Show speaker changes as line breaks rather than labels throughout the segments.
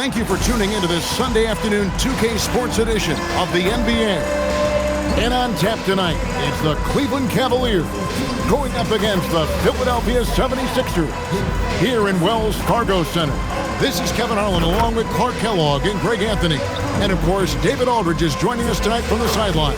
Thank you for tuning into this Sunday afternoon 2K Sports edition of the NBA. And on tap tonight, it's the Cleveland Cavaliers going up against the Philadelphia 76ers here in Wells Fargo Center. This is Kevin Harlan along with Clark Kellogg and Greg Anthony. And of course, David Aldridge is joining us tonight from the sideline.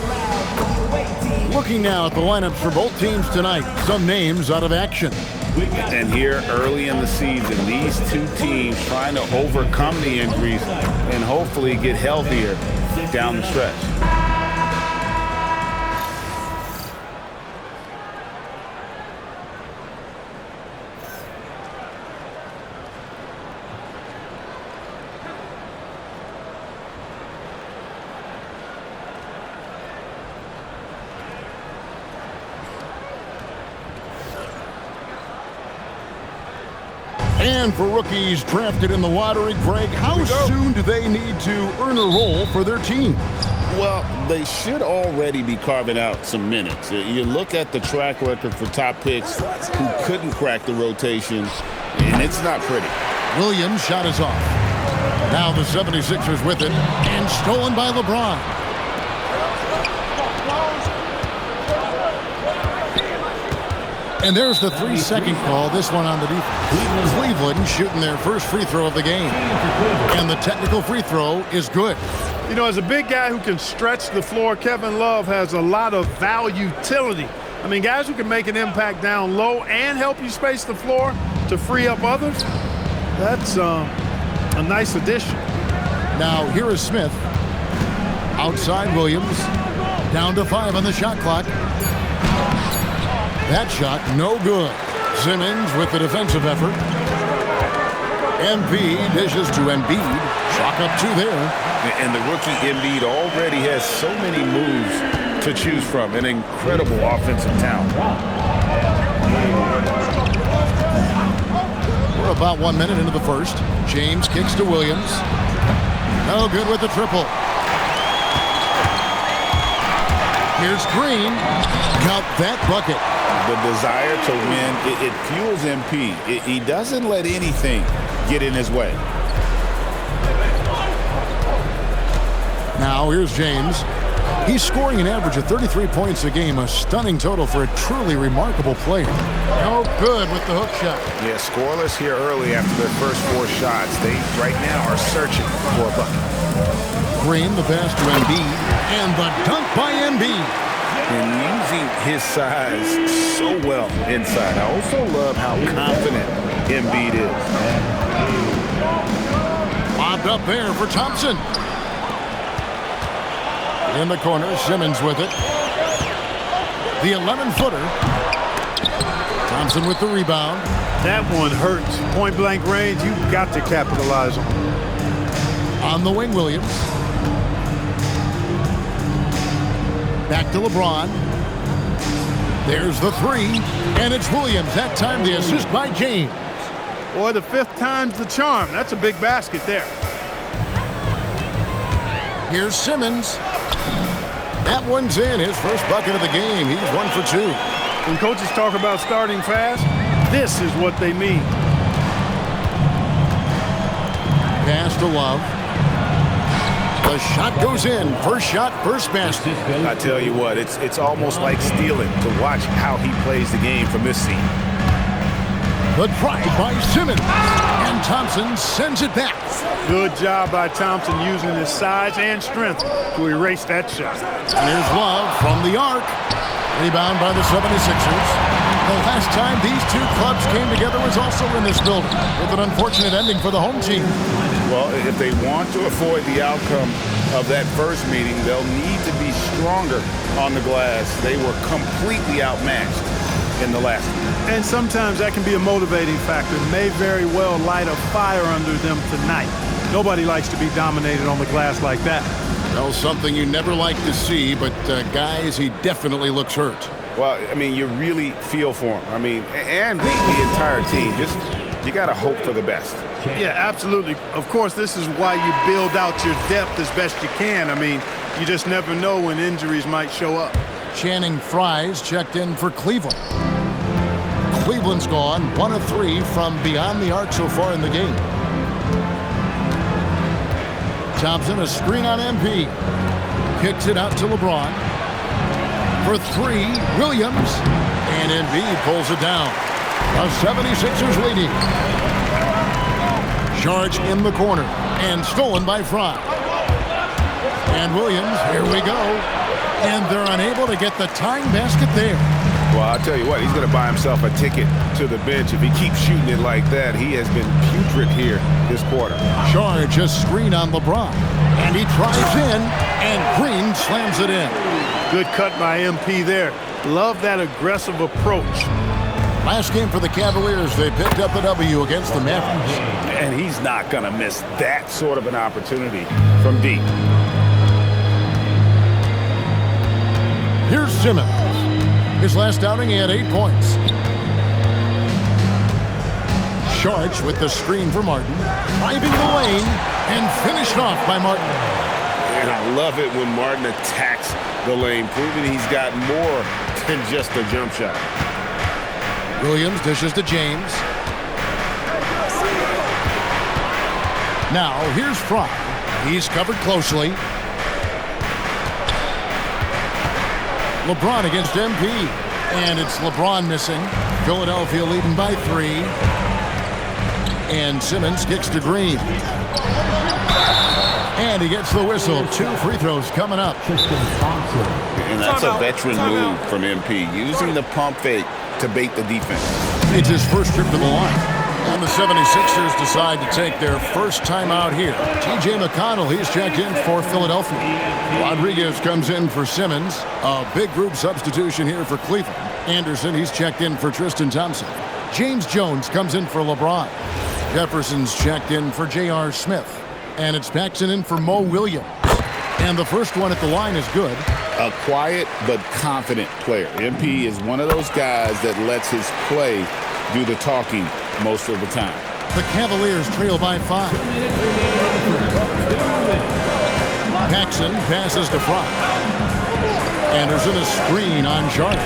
Looking now at the lineups for both teams tonight, some names out of action.
And here early in the season, these two teams trying to overcome the injuries and hopefully get healthier down the stretch.
And for rookies drafted in the lottery, Greg, how soon do they need to earn a role for their team?
Well, they should already be carving out some minutes. You look at the track record for top picks who couldn't crack the rotation, and it's not pretty.
Williams' shot is off. Now the 76ers with it, and stolen by LeBron. And there's the 3-second call, this one on the defense. Cleveland shooting their first free throw of the game. And the technical free throw is good.
You know, as a big guy who can stretch the floor, Kevin Love has a lot of valutility. I mean, guys who can make an impact down low and help you space the floor to free up others, that's a nice addition.
Now, here is Smith. Outside Williams. Down to 5 on the shot clock. That shot, no good. Simmons with the defensive effort. MP dishes to Embiid. Chalk up 2 there.
And the rookie Embiid already has so many moves to choose from. An incredible offensive talent.
We're about 1 minute into the first. James kicks to Williams. No good with the triple. Here's Green. Got that bucket.
The desire to win, it fuels MP. He doesn't let anything get in his way.
Now here's James. He's scoring an average of 33 points a game, a stunning total for a truly remarkable player. No good with the hook shot.
Yeah, scoreless here early after their first 4 shots. They right now are searching for a bucket.
Green, the pass to Embiid, and the dunk by Embiid.
And using his size so well inside. I also love how confident Embiid is.
Bobbed up there for Thompson. In the corner, Simmons with it. The 11-footer. Thompson with the rebound.
That one hurts. Point-blank range, you've got to capitalize on.
On the wing, Williams. Back to LeBron. There's the 3, and it's Williams. That time the assist by James.
Boy, the 5th time's the charm. That's a big basket there.
Here's Simmons. That one's in. His first bucket of the game. He's 1 for 2.
When coaches talk about starting fast, this is what they mean.
Pass to Love. The shot goes in. First shot, first basket.
I tell you what, it's almost like stealing to watch how he plays the game from this seat.
The drive by Simmons. And Thompson sends it back.
Good job by Thompson using his size and strength to erase that shot.
And here's Love from the arc. Rebound by the 76ers. The last time these two clubs came together was also in this building, with an unfortunate ending for the home team.
Well, if they want to avoid the outcome of that first meeting, they'll need to be stronger on the glass. They were completely outmatched in the last one.
And sometimes that can be a motivating factor. May very well light a fire under them tonight. Nobody likes to be dominated on the glass like that.
Well, something you never like to see, but guys, he definitely looks hurt.
Well, I mean, you really feel for him. I mean, and the entire team. Just you got to hope for the best.
Yeah, absolutely. Of course, this is why you build out your depth as best you can. I mean, you just never know when injuries might show up.
Channing Frye's checked in for Cleveland. Cleveland's gone 1 of 3 from beyond the arc so far in the game. Thompson, a screen on MP. Kicks it out to LeBron. For three, Williams. And Embiid pulls it down. The 76ers leading. Charge in the corner. And stolen by Fry. And Williams, here we go. And they're unable to get the tying basket there.
Well, I'll tell you what, he's going to buy himself a ticket to the bench. If he keeps shooting it like that, he has been putrid here this quarter.
Charge a screen on LeBron. And he tries in, and Green slams it in.
Good cut by MP there. Love that aggressive approach.
Last game for the Cavaliers, they picked up a W against the Mavericks.
And he's not going to miss that sort of an opportunity from deep.
Here's Simmons. His last outing, he had 8 points. Sharch with the screen for Martin. Driving the lane and finished off by Martin.
And I love it when Martin attacks the lane, proving he's got more than just a jump shot.
Williams dishes to James. Now, here's Fry. He's covered closely. LeBron against MP. And it's LeBron missing. Philadelphia leading by 3. And Simmons kicks to Green. And he gets the whistle. 2 free throws coming up.
And that's a veteran move from MP, using the pump fake to bait the defense.
It's his first trip to the line. And the 76ers decide to take their first time out here. T.J. McConnell, he's checked in for Philadelphia. Rodriguez comes in for Simmons. A big group substitution here for Cleveland. Anderson, he's checked in for Tristan Thompson. James Jones comes in for LeBron. Jefferson's checked in for J.R. Smith. And it's Paxson in for Mo Williams. And the first one at the line is good.
A quiet but confident player. MP is one of those guys that lets his play do the talking most of the time.
The Cavaliers trail by 5. Paxson passes to Fry. Anderson a screen on Sharch.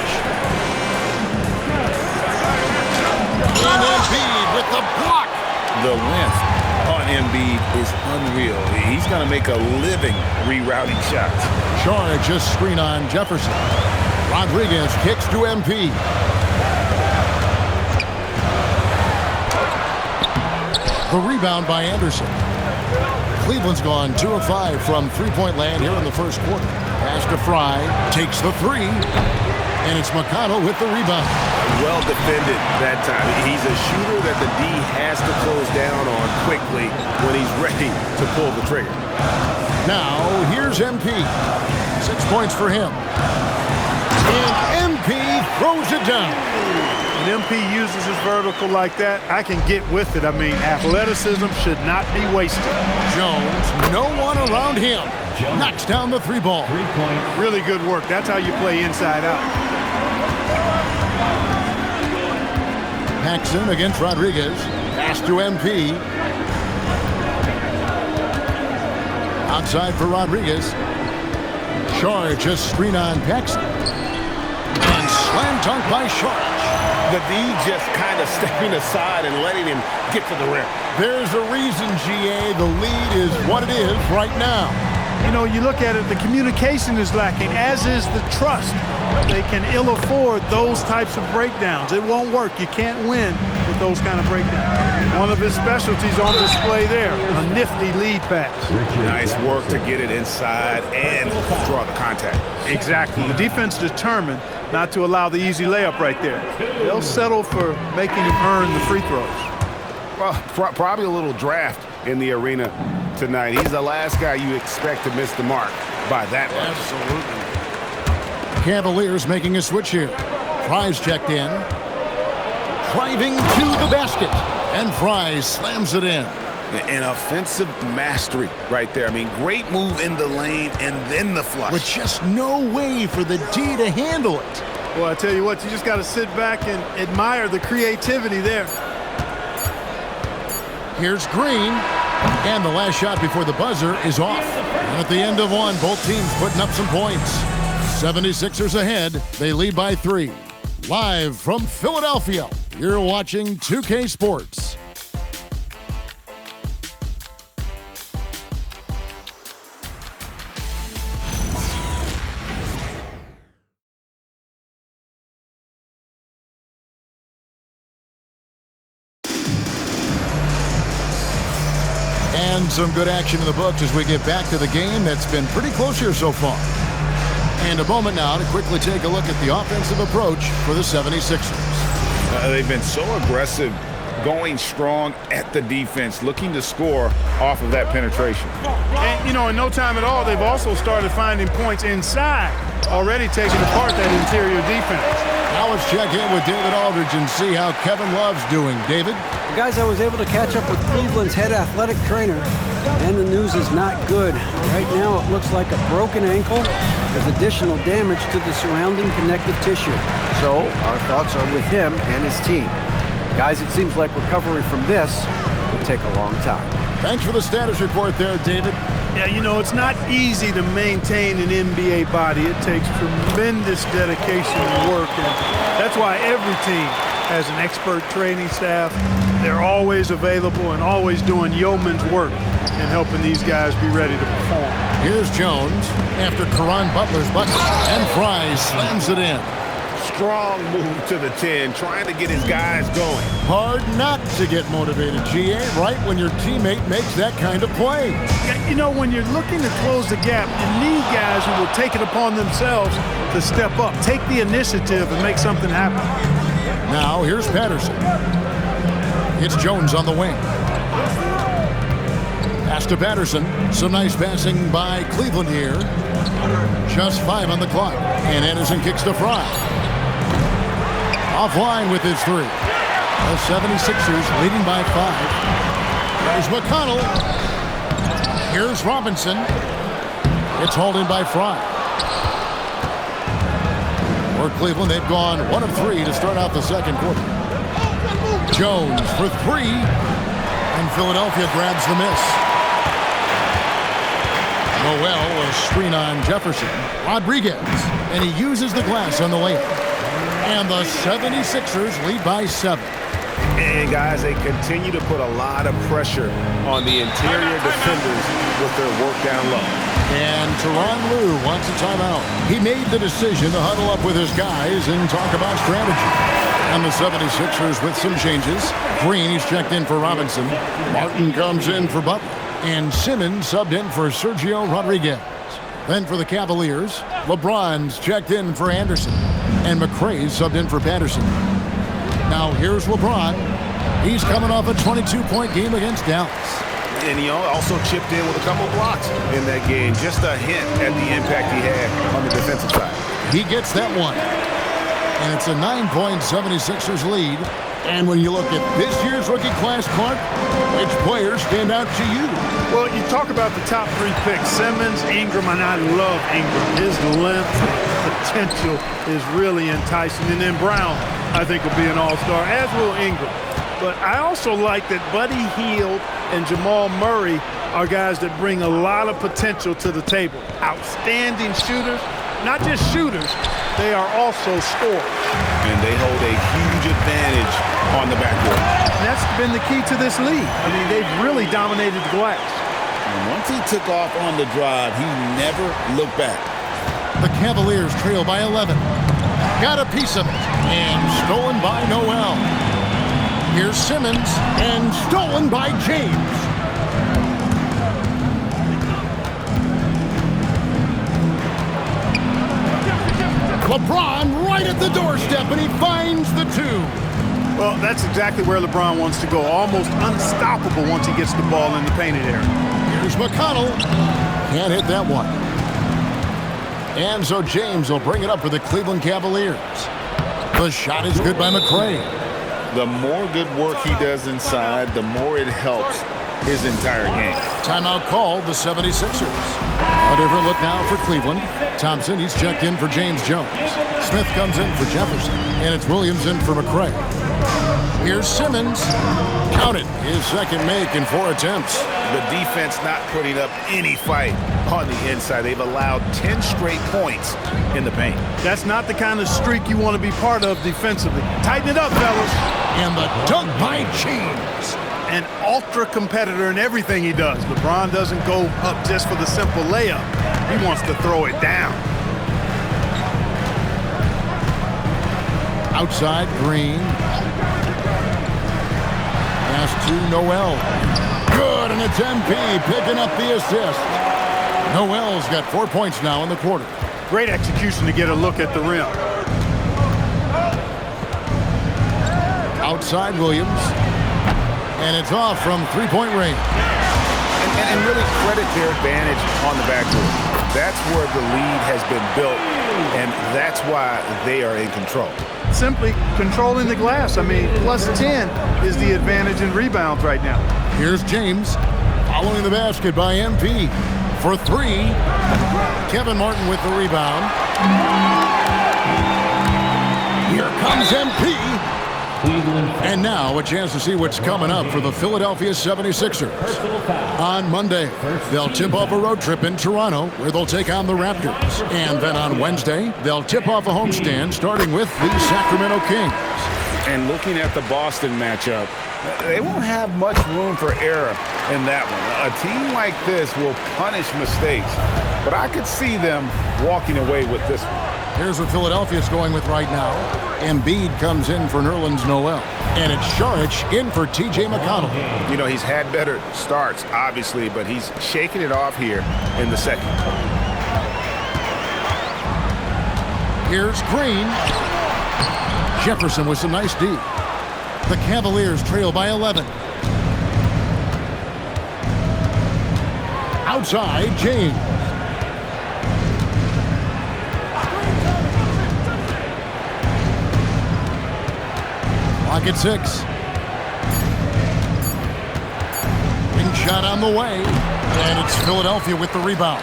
And Embiid with the block.
The length on Embiid is unreal. He's going to make a living rerouting shots.
Charge a screen on Jefferson. Rodriguez kicks to MP. The rebound by Anderson. Cleveland's gone 2 of 5 from three-point land here in the first quarter. Pass to Fry. Takes the 3. And it's McConnell with the rebound.
Well defended that time. He's a shooter that the D has to close down on quickly when he's ready to pull the trigger.
Now, here's MP. 6 points for him. And MP throws it down.
When MP uses his vertical like that, I can get with it. I mean, athleticism should not be wasted.
Jones, no one around him. Knocks down the 3-ball.
Really good work. That's how you play inside out.
Paxson against Rodriguez. Pass to MP. Outside for Rodriguez. Charge a screen on Paxson. And slam dunk by Charge.
The D just kind of stepping aside and letting him get to the rim.
There's a reason, GA. The lead is what it is right now.
You know, you look at it, the communication is lacking, as is the trust. They can ill afford those types of breakdowns. It won't work. You can't win with those kind of breakdowns. One of his specialties on display there, a nifty lead pass.
Nice work to get it inside and draw the contact.
Exactly. The defense determined not to allow the easy layup right there. They'll settle for making him earn the free throws.
Well, probably a little draft in the arena tonight. He's the last guy you expect to miss the mark by that much.
Absolutely. Cavaliers making a switch here. Fry's checked in. Driving to the basket. And Fry slams it in.
An offensive mastery right there. I mean, great move in the lane and then the flush.
With just no way for the D to handle it.
Well, I tell you what, you just got to sit back and admire the creativity there.
Here's Green. And the last shot before the buzzer is off. And at the end of one, both teams putting up some points. 76ers ahead. They lead by 3. Live from Philadelphia, you're watching 2K Sports. And some good action in the books as we get back to the game that's been pretty close here so far. And a moment now to quickly take a look at the offensive approach for the 76ers.
They've been so aggressive, going strong at the defense, looking to score off of that penetration.
And, in no time at all, they've also started finding points inside, already taking apart that interior defense.
Now let's check in with David Aldridge and see how Kevin Love's doing. David?
Guys, I was able to catch up with Cleveland's head athletic trainer, and the news is not good. Right now, it looks like a broken ankle with additional damage to the surrounding connective tissue. So our thoughts are with him and his team. Guys, it seems like recovery from this will take a long time.
Thanks for the status report there, David.
Yeah, it's not easy to maintain an NBA body. It takes tremendous dedication and work, and that's why every team has an expert training staff. They're always available and always doing yeoman's work in helping these guys be ready to perform.
Here's Jones after Caron Butler's bucket, and Fry slams it in.
Strong move to the 10, trying to get his guys going.
Hard not to get motivated, GA, right when your teammate makes that kind of play.
When you're looking to close the gap, you need guys who will take it upon themselves to step up, take the initiative, and make something happen.
Now here's Patterson. It's Jones on the wing. Pass to Patterson. Some nice passing by Cleveland here. Just 5 on the clock. And Anderson kicks to Fry. Offline with his 3. The 76ers leading by 5. There's McConnell. Here's Robinson. It's hauled in by Fry. For Cleveland, they've gone 1 of 3 to start out the second quarter. Jones for 3. And Philadelphia grabs the miss. Noel will screen on Jefferson. Rodriguez. And he uses the glass on the layup. And the 76ers lead by 7.
And guys, they continue to put a lot of pressure on the interior defenders with their work down low.
And Tyronn Lue wants a timeout. He made the decision to huddle up with his guys and talk about strategy. And the 76ers with some changes. Green, he's checked in for Robinson. Martin comes in for Butler. And Simmons subbed in for Sergio Rodriguez. Then for the Cavaliers, LeBron's checked in for Anderson. And McRae's subbed in for Patterson. Now here's LeBron. He's coming off a 22-point game against Dallas.
And he also chipped in with a couple blocks in that game. Just a hint at the impact he had on the defensive side.
He gets that one. And it's a 9-point 76ers lead. And when you look at this year's rookie class, Clark, which players stand out to you?
Well, you talk about the top 3 picks, Simmons, Ingram, and I love Ingram. His length potential is really enticing. And then Brown, I think, will be an all-star, as will Ingram. But I also like that Buddy Hield and Jamal Murray are guys that bring a lot of potential to the table. Outstanding shooters, not just shooters, they are also scorers.
And they hold a huge advantage on the backcourt.
And that's been the key to this league. I mean, they've really dominated the glass.
And once he took off on the drive, he never looked back.
The Cavaliers trail by 11. Got a piece of it. And stolen by Noel. Here's Simmons. And stolen by James. LeBron right at the doorstep, and he finds the 2.
Well, that's exactly where LeBron wants to go. Almost unstoppable once he gets the ball in the painted area.
Here's McConnell. Can't hit that one. And so James will bring it up for the Cleveland Cavaliers. The shot is good by McRae.
The more good work he does inside, the more it helps his entire game.
Timeout called, the 76ers. A different look now for Cleveland. Thompson, he's checked in for James Jones. Smith comes in for Jefferson. And it's Williams in for McRae. Here's Simmons. Counted. His second make in 4 attempts.
The defense not putting up any fight on the inside. They've allowed 10 straight points in the paint.
That's not the kind of streak you want to be part of defensively. Tighten it up, fellas.
And the dunk by James.
An ultra competitor in everything he does. LeBron doesn't go up just for the simple layup. He wants to throw it down.
Outside, Green. Pass to Noel. Good, and it's MP picking up the assist. Noel's got 4 points now in the quarter.
Great execution to get a look at the rim.
Outside Williams. And it's off from three-point range.
And really credit their advantage on the backcourt. That's where the lead has been built, and that's why they are in control.
Simply controlling the glass. I mean, plus 10 is the advantage in rebounds right now.
Here's James following the basket by MP. For three, Kevin Martin with the rebound. Here comes MP. And now a chance to see what's coming up for the Philadelphia 76ers. On Monday, they'll tip off a road trip in Toronto where they'll take on the Raptors. And then on Wednesday, they'll tip off a homestand starting with the Sacramento Kings.
And looking at the Boston matchup, they won't have much room for error in that one. A team like this will punish mistakes, but I could see them walking away with this one.
Here's what Philadelphia's going with right now. Embiid comes in for Nerlens Noel. And it's Saric in for T.J. McConnell.
You know, he's had better starts, obviously, but he's shaking it off here in the second.
Here's Green. Jefferson with some nice D. The Cavaliers trail by 11. Outside, James. Clock at 6. Wing shot on the way. And it's Philadelphia with the rebound.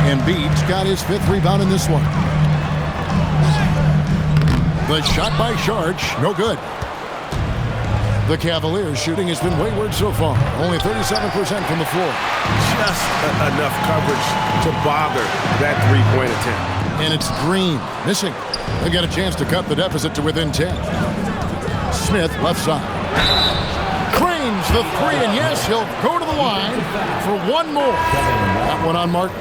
Embiid's got his 5th rebound in this one. The shot by Saric, no good. The Cavaliers shooting has been wayward so far. Only 37% from the floor.
Just enough coverage to bother that three-point attempt.
And it's Green missing. They got a chance to cut the deficit to within 10. Smith left side. Cranes the three, and yes, he'll go to the line for one more. That one on Martin.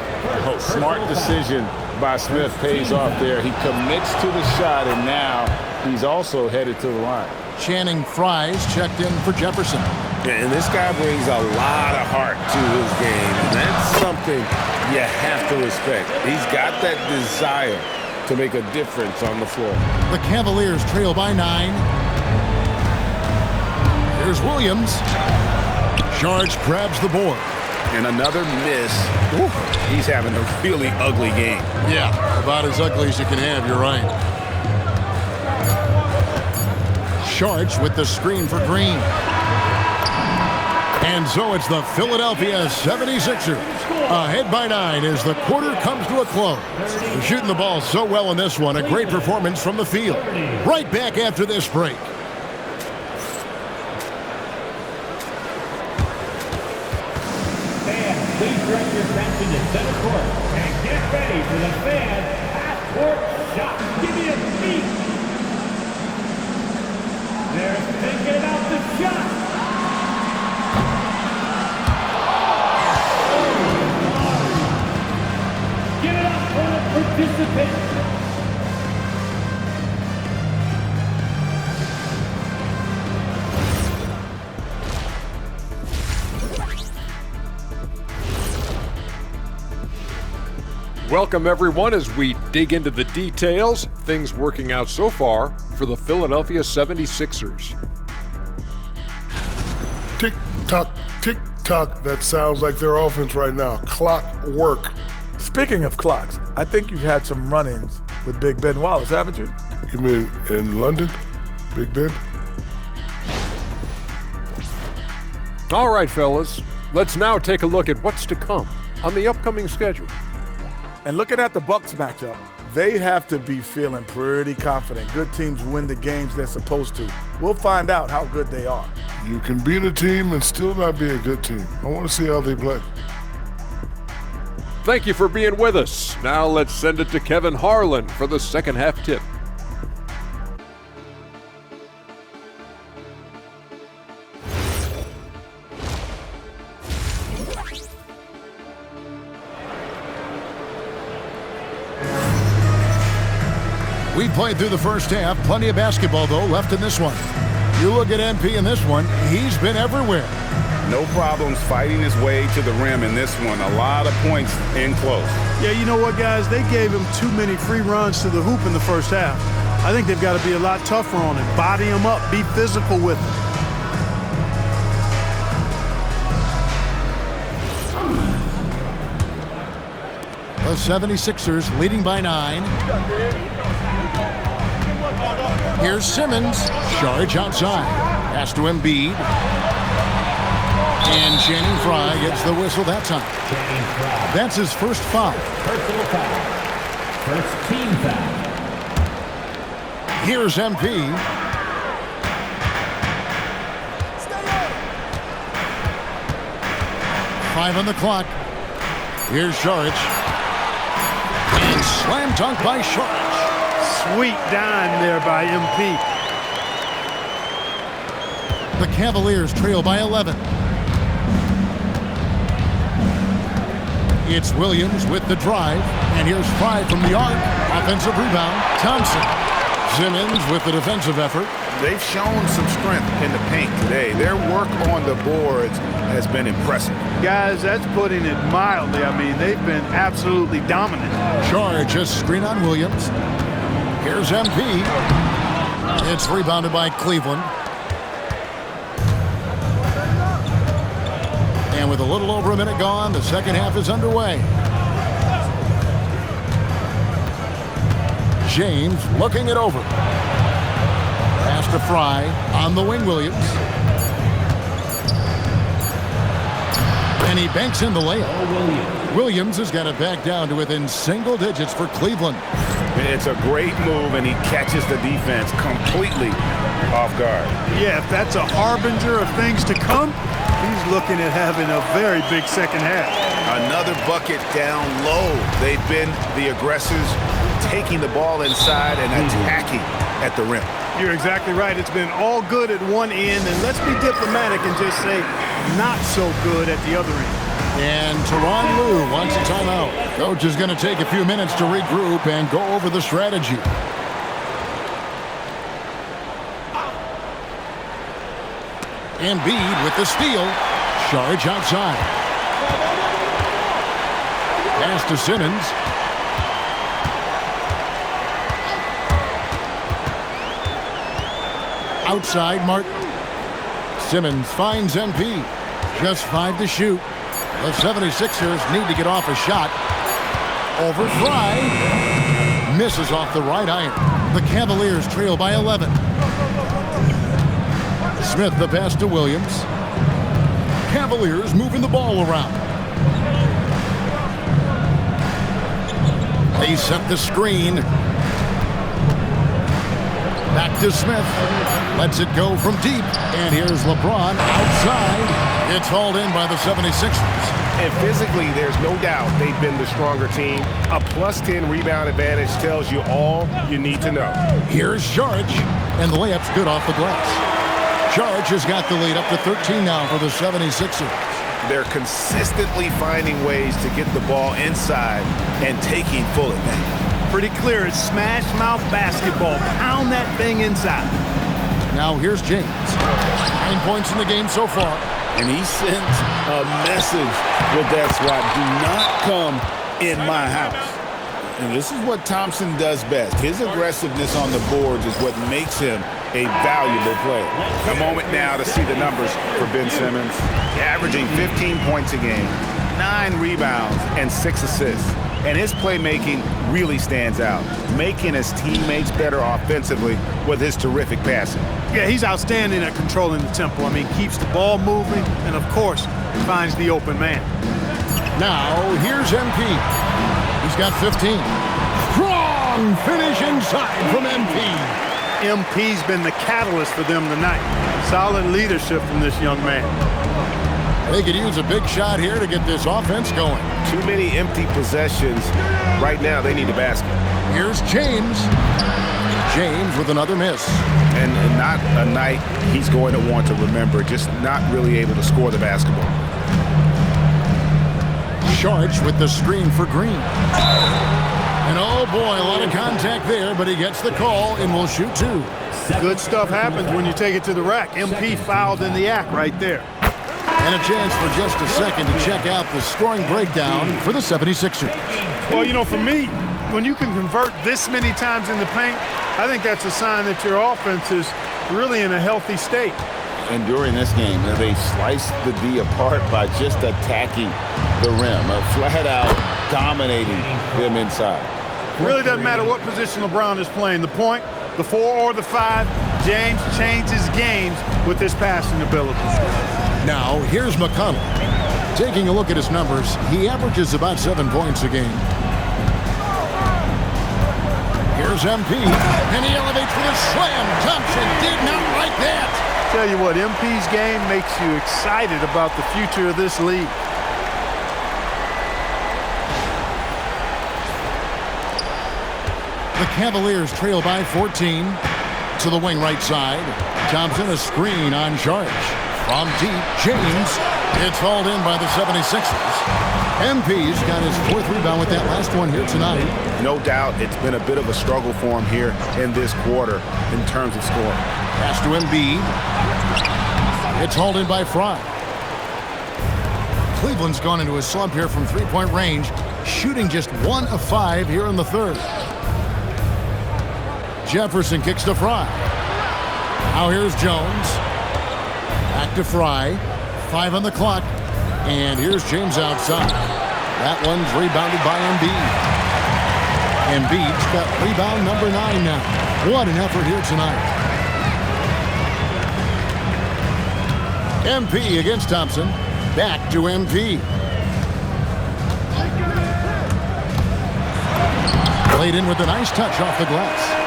Oh, smart decision by Smith pays off there. He commits to the shot, and now he's also headed to the line.
Channing Fries checked in for Jefferson.
Yeah, and this guy brings a lot of heart to his game, and that's something you have to respect. He's got that desire to make a difference on the floor.
The Cavaliers trail by 9. Here's Williams. Saric grabs the board.
And another miss. Ooh, he's having a really ugly game.
Yeah, about as ugly as you can have, you're right. Saric with the screen for Green. And so it's the Philadelphia 76ers. Ahead by 9 as the quarter comes to a close. They're shooting the ball so well in this one. A great performance from the field. Right back after this break.
Please direct your attention to center court and get ready for the fan half-court shot. Give me a beat. They're thinking about the shot. Give it up for the participants.
Welcome, everyone, as we dig into the details. Things working out so far for the Philadelphia 76ers.
Tick-tock, tick-tock. That sounds like their offense right now. Clock work.
Speaking of clocks, I think you've had some run-ins with Big Ben Wallace, haven't you?
You mean in London? Big Ben?
All right, fellas, let's now take a look at what's to come on the upcoming schedule.
And looking at the Bucks matchup, they have to be feeling pretty confident. Good teams win the games they're supposed to. We'll find out how good they are.
You can beat a team and still not be a good team. I want to see how they play.
Thank you for being with us. Now let's send it to Kevin Harlan for the second half tip.
We played through the first half. Plenty of basketball, though, left in this one. You look at MP in this one, he's been everywhere.
No problems fighting his way to the rim in this one. A lot of points in close.
Yeah, you know what, guys? They gave him too many free runs to the hoop in the first half. I think they've got to be a lot tougher on him. Body him up. Be physical with him.
The 76ers leading by 9. Here's Simmons. Charge outside. Pass to Embiid. And Channing Frye gets the whistle that time. That's his first foul.
Personal foul. First team foul.
Here's MP. Five on the clock. Here's Saric. And slam dunk by Saric.
Sweet dime there by MP.
The Cavaliers trail by 11. It's Williams with the drive. And here's Frye from the arc. Offensive rebound. Thompson. Simmons with the defensive effort.
They've shown some strength in the paint today. Their work on the boards has been impressive.
Guys, that's putting it mildly. I mean, they've been absolutely dominant.
Charge a screen on Williams. Here's MP. It's rebounded by Cleveland. And with a little over a minute gone, the second half is underway. James looking it over. Pass to Frye on the wing, Williams. And he banks in the layup. Williams has got it back down to within single digits for Cleveland.
It's a great move, and he catches the defense completely off guard.
Yeah, if that's a harbinger of things to come, he's looking at having a very big second half.
Another bucket down low. They've been the aggressors, taking the ball inside and attacking at the rim.
You're exactly right. It's been all good at one end, and let's be diplomatic and just say not so good at the other end.
And Tyronn Lue wants a timeout. Coach is going to take a few minutes to regroup and go over the strategy. Embiid with the steal. Charge outside. Pass to Simmons. Outside Martin. Simmons finds MP. Just 5 to shoot. The 76ers need to get off a shot. Over Frye. Misses off the right iron. The Cavaliers trail by 11. Smith the pass to Williams. Cavaliers moving the ball around. They set the screen. Back to Smith. Lets it go from deep. And here's LeBron outside. It's hauled in by the 76ers.
And physically, there's no doubt they've been the stronger team. A +10 rebound advantage tells you all you need to know.
Here's Charge. And the layup's good off the glass. Charge has got the lead up to 13 now for the 76ers.
They're consistently finding ways to get the ball inside and taking full advantage.
Pretty clear. It's smash mouth basketball. Pound that thing inside.
Now here's James. 9 points in the game so far.
And he sends a message with that swat. Do not come in my house. And this is what Thompson does best. His aggressiveness on the boards is what makes him a valuable player. A moment now to see the numbers for Ben Simmons. Averaging 15 points a game, 9 rebounds, and 6 assists. And his playmaking really stands out, making his teammates better offensively with his terrific passing.
Yeah, he's outstanding at controlling the tempo. I mean, keeps the ball moving, and of course, finds the open man.
Now, here's MP. He's got 15. Strong finish inside from MP.
MP's been the catalyst for them tonight. Solid leadership from this young man.
They could use a big shot here to get this offense going.
Too many empty possessions. Right now, they need a basket.
Here's James. James with another miss.
And not a night he's going to want to remember, just not really able to score the basketball.
Charge with the screen for Green. And oh boy, a lot of contact there, but he gets the call and will shoot 2.
Good stuff happens when you take it to the rack. MP fouled in the act right there.
And a chance for just a second to check out the scoring breakdown for the 76ers.
Well, you know, for me, when you can convert this many times in the paint, I think that's a sign that your offense is really in a healthy state.
And during this game, they sliced the D apart by just attacking the rim, flat out dominating them inside.
Really doesn't matter what position LeBron is playing, the point, the 4 or the 5, James changes games with his passing ability.
Now, here's McConnell. Taking a look at his numbers, he averages about 7 points a game. Here's MP, and he elevates with a slam. Thompson did not like that.
Tell you what, MP's game makes you excited about the future of this league.
The Cavaliers trail by 14 to the wing right side. Thompson a screen on charge. From deep, James. It's hauled in by the 76ers. MP's got his 4th rebound with that last one here tonight.
No doubt it's been a bit of a struggle for him here in this quarter in terms of scoring.
Pass to Embiid. It's hauled in by Fry. Cleveland's gone into a slump here from three-point range, shooting just 1 of 5 here in the 3rd. Jefferson kicks to Fry. Now here's Jones. Back to Fry. 5 on the clock. And here's James outside. That one's rebounded by Embiid. Embiid's got rebound number 9 now. What an effort here tonight. MP against Thompson. Back to MP. Played in with a nice touch off the glass.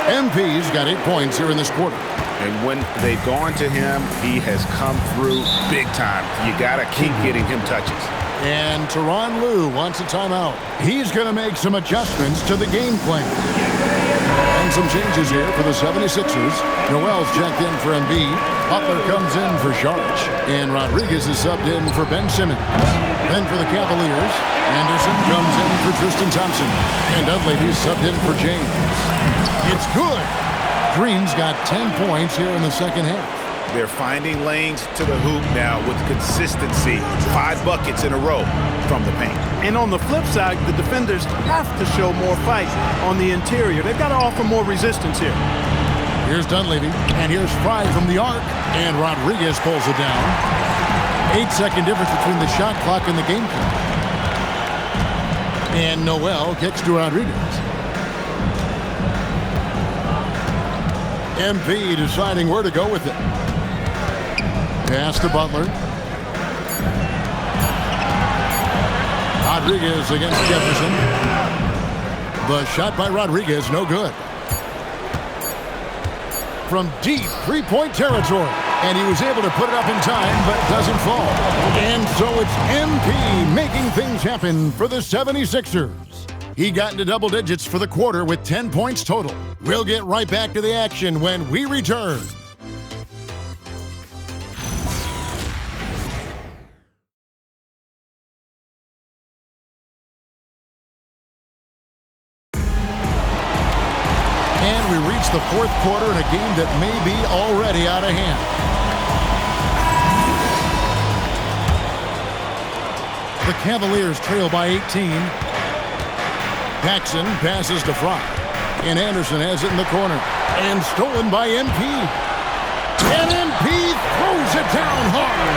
MP's got 8 points here in this quarter.
And when they've gone to him, he has come through big time. You got to keep getting him touches.
And Tyronn Lue wants a timeout. He's going to make some adjustments to the game plan. And some changes here for the 76ers. Noel's checked in for Embiid. Butler comes in for Sharch. And Rodriguez is subbed in for Ben Simmons. Then for the Cavaliers, Anderson comes in for Tristan Thompson. And Dunleavy's subbed in for James. It's good. Green's got 10 points here in the second half.
They're finding lanes to the hoop now with consistency. 5 buckets in a row from the paint.
And on the flip side, the defenders have to show more fight on the interior. They've got to offer more resistance here.
Here's Dunleavy, and here's Fry from the arc, and Rodriguez pulls it down. 8-second difference between the shot clock and the game clock. And Noel kicks to Rodriguez. MP deciding where to go with it. Pass to Butler. Rodriguez against Jefferson. The shot by Rodriguez, no good. From deep three-point territory. And he was able to put it up in time, but it doesn't fall. And so it's MP making things happen for the 76ers. He got into double digits for the quarter with 10 points total. We'll get right back to the action when we return. And we reach the 4th quarter in a game that may be already out of hand. The Cavaliers trail by 18. Paxson passes to Fry. And Anderson has it in the corner. And stolen by MP. And MP throws it down hard.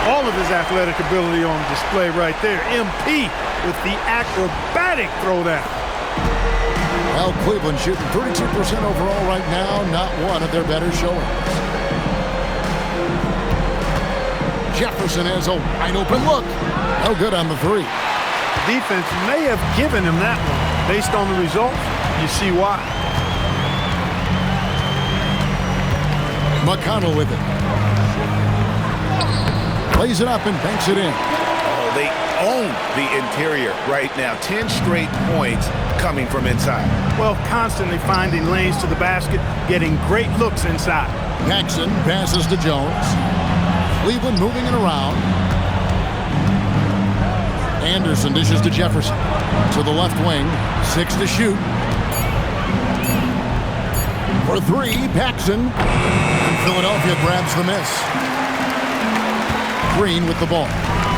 All of his athletic ability on display right there. MP with the acrobatic throwdown.
Well, Cleveland shooting 32% overall right now. Not one of their better showings. Jefferson has a wide open look. No good on the 3.
Defense may have given him that one. Based on the results, you see why.
McConnell with it. Plays it up and banks it in.
Oh, they own the interior right now. 10 straight points coming from inside.
Well, constantly finding lanes to the basket, getting great looks inside.
Paxson passes to Jones. Cleveland moving it around. Anderson dishes to Jefferson. To the left wing. 6 to shoot. For 3, Paxson. And Philadelphia grabs the miss. Green with the ball.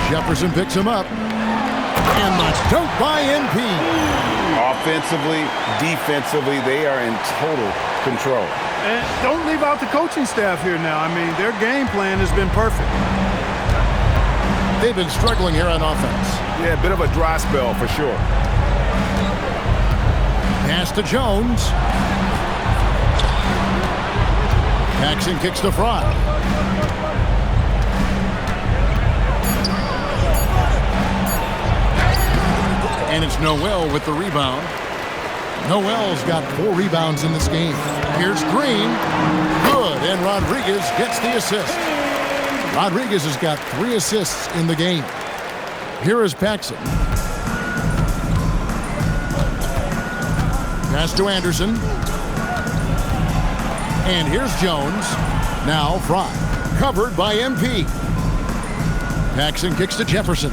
Jefferson picks him up. And the dunk by NP.
Offensively, defensively, they are in total control.
And don't leave out the coaching staff here now. I mean, their game plan has been perfect.
They've been struggling here on offense.
Yeah, a bit of a dry spell for sure.
Pass to Jones. Paxson kicks to Fry. And it's Noel with the rebound. Noel's got 4 rebounds in this game. Here's Green. Good. And Rodriguez gets the assist. Rodriguez has got 3 assists in the game. Here is Paxson. Pass to Anderson. And here's Jones. Now Fry. Covered by MP. Paxson kicks to Jefferson.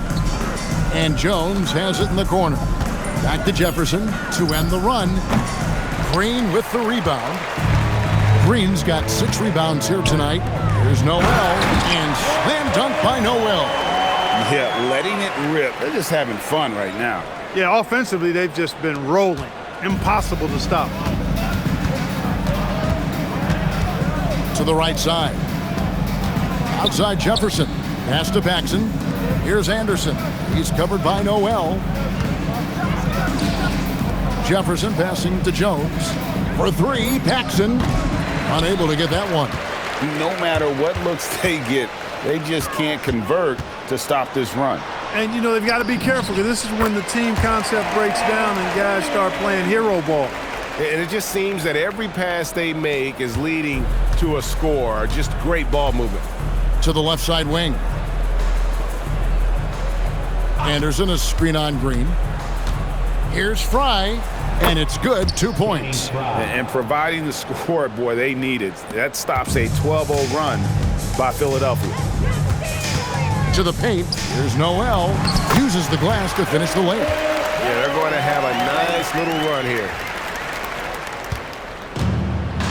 And Jones has it in the corner. Back to Jefferson to end the run. Green with the rebound. Green's got 6 rebounds here tonight. Here's Noel. And slam dunk by Noel.
Yeah, letting it rip. They're just having fun right now.
Yeah, offensively, they've just been rolling. Impossible to stop.
To the right side. Outside Jefferson. Pass to Paxson. Here's Anderson. He's covered by Noel. Jefferson passing to Jones. For 3, Paxson. Unable to get that one.
No matter what looks they get, they just can't convert to stop this run.
And, you know, they've got to be careful because this is when the team concept breaks down and guys start playing hero ball.
And it just seems that every pass they make is leading to a score. Just great ball movement.
To the left side wing. Anderson, a screen on Green. Here's Fry, and it's good. 2 points.
And providing the score, boy, they need it. That stops a 12-0 run by Philadelphia.
To the paint. Here's Noel. Uses the glass to finish the layup.
Yeah, they're going to have a nice little run here.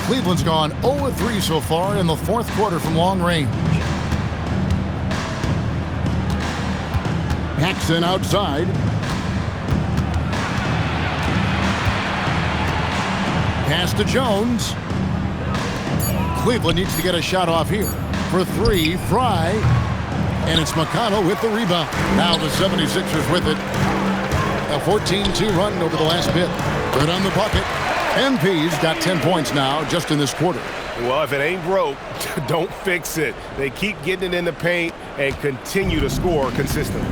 Cleveland's gone 0-3 so far in the 4th quarter from long range. Paxson outside. Pass to Jones. Cleveland needs to get a shot off here. For 3, Fry. And it's McConnell with the rebound. Now the 76ers with it. A 14-2 run over the last bit. Good on the bucket. MP's got 10 points now just in this quarter.
Well, if it ain't broke, don't fix it. They keep getting it in the paint and continue to score consistently.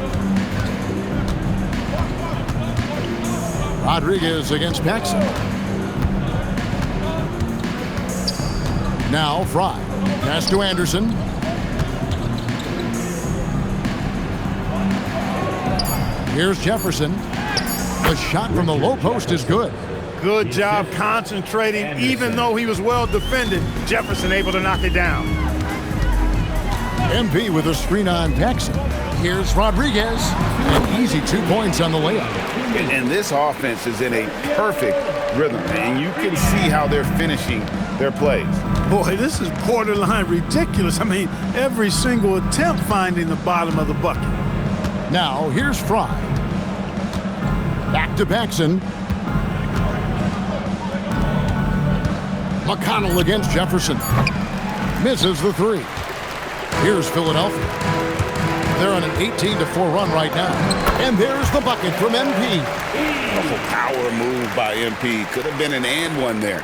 Rodriguez against Paxson. Now Fry. Pass to Anderson. Here's Jefferson. The shot from the low post is good.
Good job concentrating. Even though he was well defended, Jefferson able to knock it down.
MP with a screen on Paxson. Here's Rodriguez. An easy 2 points on the layup.
And this offense is in a perfect rhythm, and you can see how they're finishing their plays.
Boy, this is borderline ridiculous. I mean, every single attempt finding the bottom of the bucket.
Now, here's Fry. Back to Paxson. McConnell against Jefferson. Misses the 3. Here's Philadelphia. They're on an 18-4 run right now. And there's the bucket from MP.
A power move by MP. Could have been an and one there.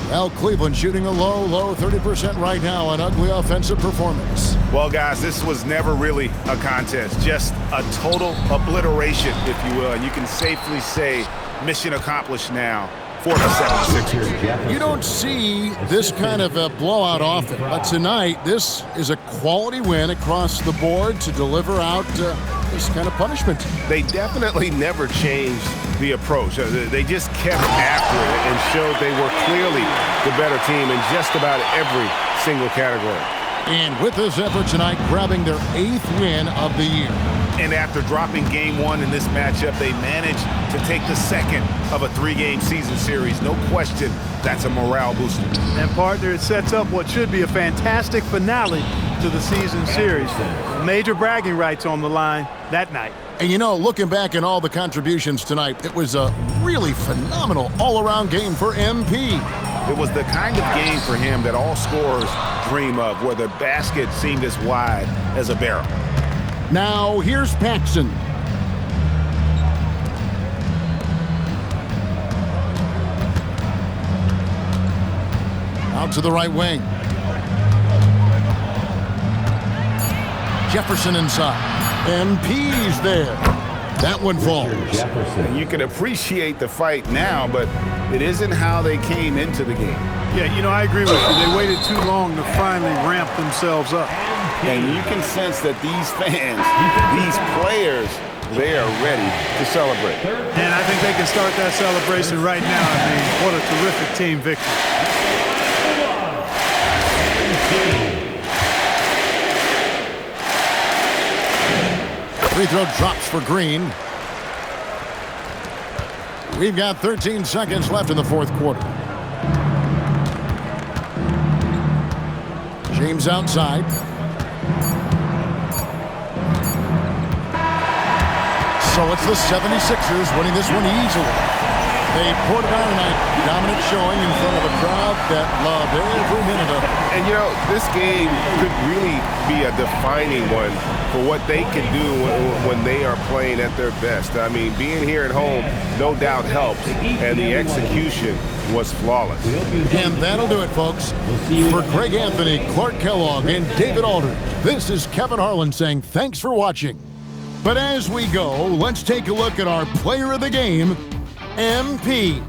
Well, Cleveland shooting a low 30% right now. An ugly offensive performance.
Well, guys, this was never really a contest. Just a total obliteration, if you will. And you can safely say mission accomplished now for the 76ers.
You don't see this kind of a blowout often, but tonight this is a quality win across the board to deliver out this kind of punishment.
They definitely never changed the approach. They just kept after it and showed they were clearly the better team in just about every single category.
And with this effort tonight, grabbing their 8th win of the year.
And after dropping game 1 in this matchup, they managed to take the second of a 3-game season series. No question, that's a morale booster.
And partner, it sets up what should be a fantastic finale to the season series. Major bragging rights on the line that night.
And you know, looking back at all the contributions tonight, it was a really phenomenal all-around game for MP.
It was the kind of game for him that all scorers dream of, where the basket seemed as wide as a barrel.
Now, here's Paxson. Out to the right wing. Jefferson inside. MP's there. That one falls.
And you can appreciate the fight now, but it isn't how they came into the game.
Yeah, you know, I agree with you. They waited too long to finally ramp themselves up.
And you can sense that these fans, these players, they are ready to celebrate.
And I think they can start that celebration right now. I mean, what a terrific team victory.
Free throw drops for Green. We've got 13 seconds left in the fourth quarter. James outside. So it's the 76ers winning this one easily. They put it on tonight. Dominant showing in front of a crowd that loved every minute of it.
And, you know, this game could really be a defining one for what they can do when they are playing at their best. I mean, being here at home, no doubt helps, and the execution was flawless.
And that'll do it, folks. For Greg Anthony, Clark Kellogg, and David Aldridge, this is Kevin Harlan saying thanks for watching. But as we go, let's take a look at our player of the game, MP.